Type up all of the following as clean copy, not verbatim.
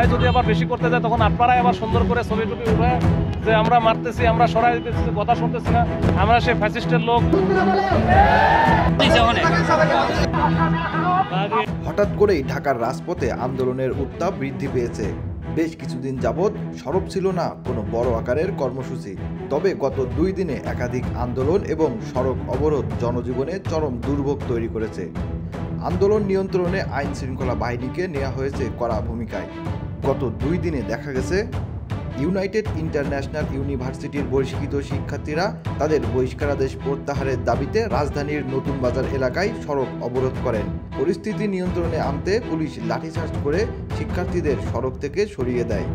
আমরাই যদি আবার বেশি করতে যাই তখন আপনারাই আবার সুন্দর করে ছবি টবি উঠে যে আমরা মারতেছি, আমরা সরাই দিতেছি, কথা শুনতেছি না, আমরা সেই ফ্যাসিস্টের লোক। হঠাৎ করেই ঢাকার রাজপথে আন্দোলনের উত্তাপ বৃদ্ধি পেয়েছে। বেশ কিছুদিন যাবৎ সরব ছিল না কোনো বড় আকারের কর্মসূচি। তবে গত 2 দিনে একাধিক আন্দোলন এবং সড়ক অবরোধ জনজীবনে চরম দুর্ভোগ তৈরি করেছে। আন্দোলন নিয়ন্ত্রণে আইন শৃঙ্খলা বাহিনীকে নেওয়া হয়েছে কড়া ভূমিকায়। গত 2 দিনে দেখা গেছে ইউনাইটেড ইন্টারন্যাশনাল ইউনিভার্সিটির বহিষ্কৃত শিক্ষার্থীরা তাদের বহিষ্কারাদেশ প্রত্যাহারের দাবিতে রাজধানীর নতুন বাজার এলাকায় সড়ক অবরোধ করেন। পরিস্থিতি নিয়ন্ত্রণে আনতে পুলিশ লাঠিচার্জ করে শিক্ষার্থীদের সড়ক থেকে সরিয়ে দেয়।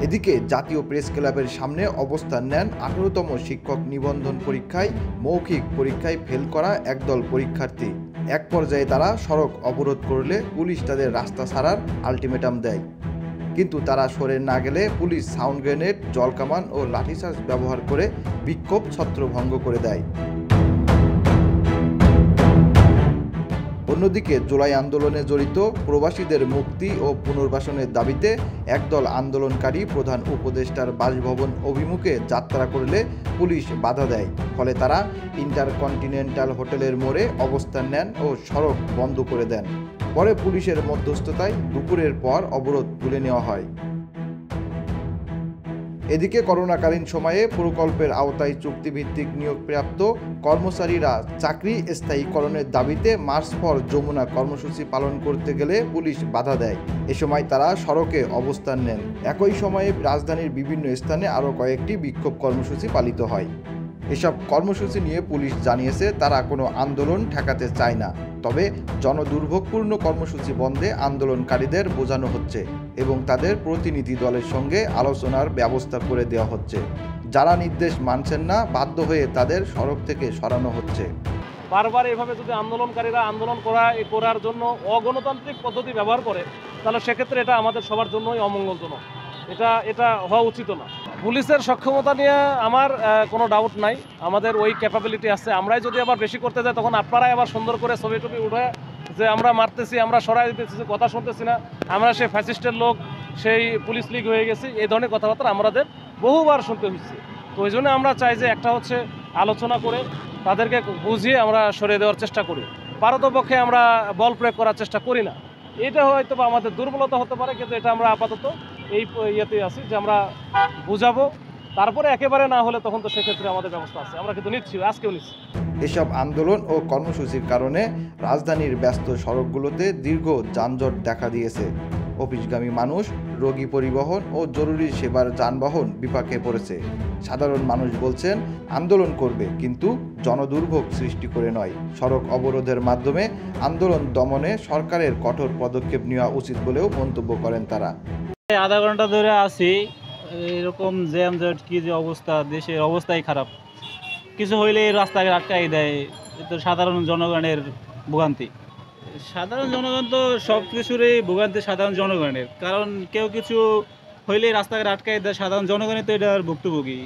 এদিকে জাতীয় প্রেস ক্লাবের সামনে অবস্থান নেন 18তম শিক্ষক নিবন্ধন পরীক্ষায় মৌখিক পরীক্ষায় ফেল করা একদল পরীক্ষার্থী। এক পর্যায়ে তারা সড়ক অবরোধ করলে পুলিশ তাদের রাস্তা ছাড়ার আলটিমেটাম দেয়, কিন্তু তারা সরে না গেলে পুলিশ সাউন্ড গ্রেনেড, জলকামান ও লাঠিচার্জ ব্যবহার করে বিক্ষোভ ছত্রভঙ্গ করে দেয়। অন্যদিকে জুলাই আন্দোলনে জড়িত প্রবাসীদের মুক্তি ও পুনর্বাসনের দাবিতে একদল আন্দোলনকারী প্রধান উপদেষ্টার বাসভবন অভিমুখে যাত্রা করলে পুলিশ বাধা দেয়। ফলে তারা ইন্টারকন্টিনেন্টাল হোটেলের মোড়ে অবস্থান নেন ও সড়ক বন্ধ করে দেন। পরে পুলিশের মধ্যস্থতায় দুপুরের পর অবরোধ তুলে নেওয়া হয়। এদিকে করোনাকালীন সময়ে প্রকল্পের আওতায় চুক্তিভিত্তিক নিয়োগপ্রাপ্ত কর্মচারীরা চাকরি স্থায়ীকরণের দাবিতে মার্চ ফর যমুনা কর্মসূচি পালন করতে গেলে পুলিশ বাধা দেয়। এ সময় তারা সড়কে অবস্থান নেন। একই সময়ে রাজধানীর বিভিন্ন স্থানে আরও কয়েকটি বিক্ষোভ কর্মসূচি পালিত হয়। এসব কর্মসূচি নিয়ে পুলিশ জানিয়েছে তারা কোনো আন্দোলন ঠেকাতে চায় না, তবে জনদুর্ভোগপূর্ণ কর্মসূচি বন্ধে আন্দোলনকারীদের বোঝানো হচ্ছে এবং তাদের প্রতিনিধি দলের সঙ্গে আলোচনার ব্যবস্থা করে দেওয়া হচ্ছে। যারা নির্দেশ মানছেন না বাধ্য হয়ে তাদের সড়ক থেকে সরানো হচ্ছে। বারবার এভাবে যদি আন্দোলনকারীরা আন্দোলন করার জন্য অগণতান্ত্রিক পদ্ধতি ব্যবহার করে তাহলে সেক্ষেত্রে এটা আমাদের সবার জন্যই অমঙ্গলজনক। এটা হওয়া উচিত না। পুলিশের সক্ষমতা নিয়ে আমার কোনো ডাউট নাই, আমাদের ওই ক্যাপাবিলিটি আছে। আমরাই যদি আবার বেশি করতে যাই তখন আপনারাই আবার সুন্দর করে ছবি টবি উঠে যে আমরা মারতেছি, আমরা সরাই দিতেছি, কথা শুনতেছি না, আমরা সেই ফ্যাসিস্টের লোক, সেই পুলিশ লীগ হয়ে গেছি, এই ধরনের কথাবার্তা আমাদের বহুবার শুনতে হচ্ছে। তো ওই জন্য আমরা চাই যে একটা হচ্ছে আলোচনা করে তাদেরকে বুঝিয়ে আমরা সরিয়ে দেওয়ার চেষ্টা করি। পারতপক্ষে আমরা বল প্রয়োগ করার চেষ্টা করি না। এটা হয়তো বা আমাদের দুর্বলতা হতে পারে, কিন্তু এটা আমরা আপাতত এই ইয়েতে আছি যে আমরা বুঝাবো, তারপরে একেবারে না হলে তখন তো সেক্ষেত্রে আমাদের ব্যবস্থা আছে, আমরা কিন্তু নিচ্ছি, আজকেও নিচ্ছি। এসব আন্দোলন ও কর্মসূচির কারণে রাজধানীর ব্যস্ত সড়কগুলোতে দীর্ঘ যানজট দেখা দিয়েছে। অফিসগামী মানুষ, রোগী পরিবহন ও জরুরি সেবার যানবাহন বিপাকে পড়েছে। সাধারণ মানুষ বলছেন আন্দোলন করবে, কিন্তু জনদুর্ভোগ সৃষ্টি করে নয়। সড়ক অবরোধের মাধ্যমে আন্দোলন দমনে সরকারের কঠোর পদক্ষেপ নেওয়া উচিত বলেও মন্তব্য করেন তারা। আধা ঘন্টা ধরে আছি, এরকম জ্যামজট, কি যে অবস্থা, দেশের অবস্থাই খারাপ। কিছু হইলে রাস্তায় আটকাই দেয়, তো সাধারণ জনগণের ভোগান্তি। সাধারণ জনগণ তো সব কিছুরই ভোগান্তি সাধারণ জনগণের, কারণ কেউ কিছু হইলে রাস্তাঘাট আটকাই দেয়, সাধারণ জনগণের তো এটার ভুক্তভোগী।